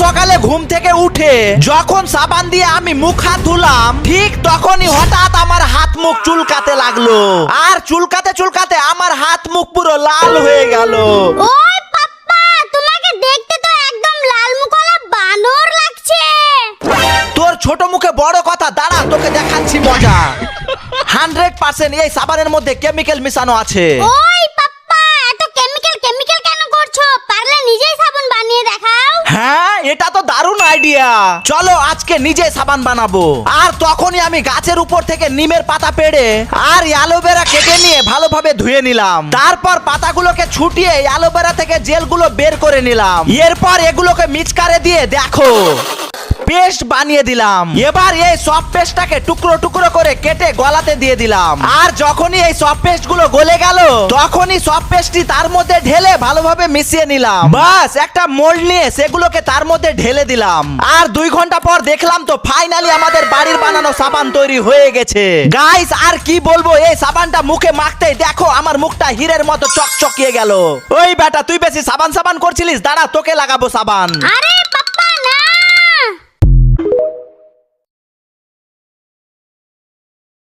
সকালে ঘুম থেকে উঠে যখন সাবান দিয়ে আমি মুখ হাত ধুলাম, ঠিক তখনই হঠাৎ আমার হাত মুখ চুলকাতে লাগলো। আর চুলকাতে চুলকাতে আমার হাত মুখ পুরো লাল হয়ে গেল। ওই পাপ্পা, তোমাকে দেখতে তো একদম লাল মুখওয়ালা বানর লাগছে। তোর ছোট মুখে বড় কথা, দাঁড়া তোকে দেখাচ্ছি মজা। 100% এই সাবানের মধ্যে কেমিক্যাল মিশানো আছে। ওই পাপ্পা, এত কেমিক্যাল কেমিক্যাল কেন করছো? পারলে নিজেই সাবান বানিয়ে দেখাও। হ্যাঁ, এটা তো দারুণ আইডিয়া। চলো আজকে নিজে সাবান বানাবো। আর তখনই আমি গাছের উপর থেকে নিমের পাতা পেড়ে আর অ্যালোভেরা কেটে নিয়ে ভালোভাবে ধুয়ে নিলাম। তারপর পাতাগুলোকে ছুটিয়ে অ্যালোভেরা থেকে জেলগুলো বের করে নিলাম। এরপর এগুলোকে মিক্সচারে দিয়ে দেখো পেস্ট বানিয়ে দিলাম। এবার এই সব পেস্টটাকে টুকরো টুকরো করে কেটে গলাতে দিয়ে দিলাম। আর যখনই এই সব পেস্ট গুলো গলে গেল, তখনই সব পেস্টটি তার মধ্যে ঢেলে ভালোভাবে মিশিয়ে নিলাম। বাস একটা মোল্ড নিয়ে সেগুলোকে তার মধ্যে ঢেলে দিলাম। আর 2 ঘন্টা পর দেখলাম তো ফাইনালি আমাদের বাড়ির বানানো সাবান তৈরি হয়ে গেছে। গাইস আর কি বলবো, এই সাবানটা মুখে মাখতেই দেখো আমার মুখটা হীরের মতো চকচকিয়ে গেল। ওই বেটা, তুই বেশি সাবান সাবান করছিলিস, দাঁড়া তোকে লাগাবো সাবান। আরে